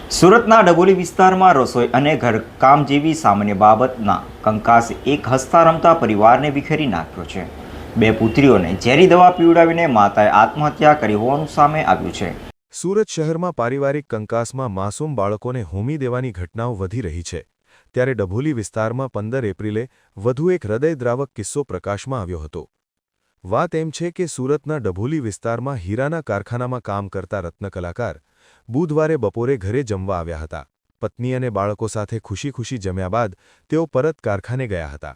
સુરતના ડભોલી વિસ્તારમાં રસોઈ અને ઘરકામ જેવી સામાન્ય બાબતના કંકાસે એક હસતા રમતા પરિવારને વિખેરી નાખ્યો છે। બે પુત્રીઓને ઝેરી દવા પીવડાવીને માતાએ આત્મહત્યા કરી હોવાનું સામે આવ્યું છે। સુરત શહેરમાં પારિવારિક કંકાસમાં માસૂમ બાળકોને હોમી દેવાની ઘટનાઓ વધી રહી છે, ત્યારે ડભોલી વિસ્તારમાં 15 એપ્રિલે વધુ એક હૃદયદ્રાવક કિસ્સો પ્રકાશમાં આવ્યો હતો। વાત એમ છે કે સુરતના ડભોલી વિસ્તારમાં હીરાના કારખાનામાં કામ કરતા રત્નકલાકાર બુધવારે બપોરે ઘરે જમવા આવ્યા હતા। પત્ની અને બાળકો સાથે ખુશી જમ્યા બાદ તેઓ પરત કારખાને ગયા હતા।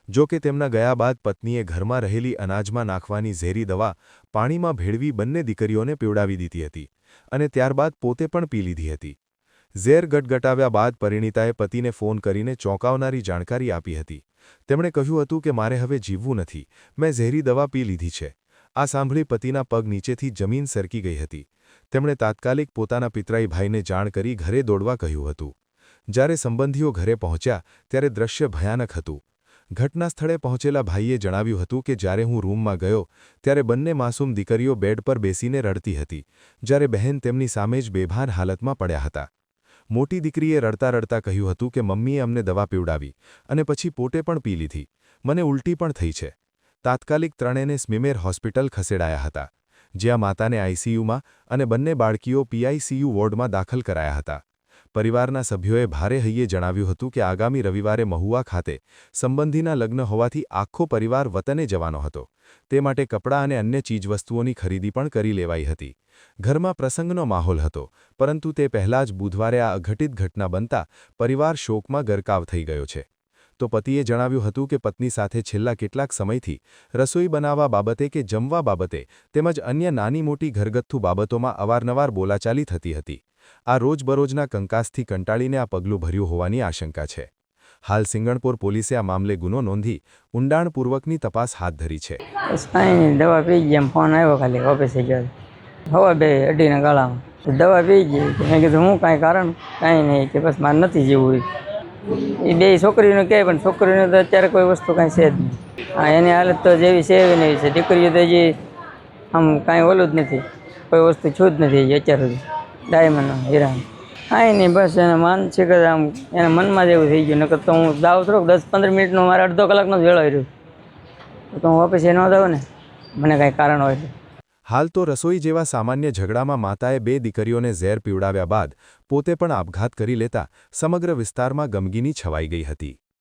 જો કે તેમના ગયા બાદ પત્નીએ ઘરમાં રહેલી અનાજમાં નાખવાની ઝેરી દવા પાણીમાં ભેળવી બંને દીકરીઓને પીવડાવી દીધી હતી અને ત્યારબાદ પોતે પણ પી લીધી હતી। ઝેર ગટગટાવ્યા બાદ પરિણીતાએ પતિને ફોન કરીને ચોંકાવનારી જાણકારી આપી હતી। તેમણે કહ્યું હતું કે મારે હવે જીવવું નથી, મેં ઝેરી દવા પી લીધી છે। આ સાંભળી પતિના પગ નીચેથી જમીન સરકી ગઈ હતી। તેમણે તાત્કાલિક પોતાના પિતરાઈ ભાઈને જાણ કરી ઘરે દોડવા કહ્યું હતું। જ્યારે સંબંધીઓ ઘરે પહોંચ્યા ત્યારે દ્રશ્ય ભયાનક હતું। ઘટના સ્થળે પહોંચેલા ભાઈએ જણાવ્યું હતું કે જ્યારે હું રૂમમાં ગયો ત્યારે બંને માસૂમ દીકરીઓ બેડ પર બેસીને રડતી હતી, જ્યારે બહેન તેમની સામે જ બેભાન હાલતમાં પડ્યા હતા। મોટી દીકરીએ રડતા રડતા કહ્યું હતું કે મમ્મીએ અમને દવા પીવડાવી અને પછી પોતે પણ પી લીધી, મને ઉલટી પણ થઈ છે। તાત્કાલિક ત્રણેયને સ્મીમેર હોસ્પિટલ ખસેડાયા હતા, જ્યાં માતાને આઈસીયુમાં અને બંને બાળકીઓ પીઆઈસીયુ વોર્ડમાં દાખલ કરાયા હતા। પરિવારના સભ્યોએ ભારે હૈયે જણાવ્યું હતું કે આગામી રવિવારે મહુવા ખાતે સંબંધીના લગ્ન હોવાથી આખો પરિવાર વતને જવાનો હતો, તે માટે કપડાં અને અન્ય ચીજવસ્તુઓની ખરીદી પણ કરી લેવાઈ હતી। ઘરમાં પ્રસંગનો માહોલ હતો, પરંતુ તે પહેલાં જ બુધવારે આ અઘટિત ઘટના બનતા પરિવાર શોકમાં ગરકાવ થઈ ગયો છે। તો પતિએ જણાવ્યું હતું કે પત્ની સાથે છેલ્લા કેટલાક સમયથી રસોઈ બનાવવા બાબતે કે જમવા બાબતે તેમજ અન્ય નાની મોટી ઘરગથ્થુ બાબતોમાં અવારનવાર બોલાચાલી થતી હતી। આ રોજબરોજના કંકાસથી કંટાળીને આ પગલું ભર્યું હોવાની આશંકા છે। હાલ સિંગણપોર પોલીસે આ મામલે ગુનો નોંધી ઊંડાણપૂર્વકની તપાસ હાથ ધરી છે। દવા પી ગઈ, એમ ફોન આવ્યો, ખાલી ઓફિસે ગયો હવે બે અઢીના ગાળામાં દવા પી ગઈ। મેં કીધું હું કાંઈ કારણ કાંઈ નહીં, કે બસ મારે નથી જીવવું। એ બે છોકરીઓને કહે પણ છોકરીઓને તો અત્યારે કોઈ વસ્તુ કાંઈ છે જ નહીં। હા, એની હાલત તો જેવી છે એવી નહીં છે। દીકરીઓ તો હજી આમ કાંઈ ઓલું જ નથી, કોઈ વસ્તુ છું જ નથી અત્યાર સુધી। ડાયમંડ હીરા કાંઈ નહીં, બસ એને માનસિક આમ એના મનમાં જ એવું થઈ ગયું। નકર તો હું દાવ થોડોક 10-15 મિનિટનો મારે અડધો કલાકનો જ વેળો રહ્યો, તો હું ઓફિસે ન જાઉં ને, મને કાંઈ કારણ હોય એટલે। હાલ તો રસોઈ જેવા સામાન્ય ઝઘડામાં માતાએ બે દીકરીઓને ઝેર પીવડાવ્યા બાદ પોતે પણ આપઘાત કરી લેતા સમગ્ર વિસ્તારમાં ગમગીની છવાઈ ગઈ હતી।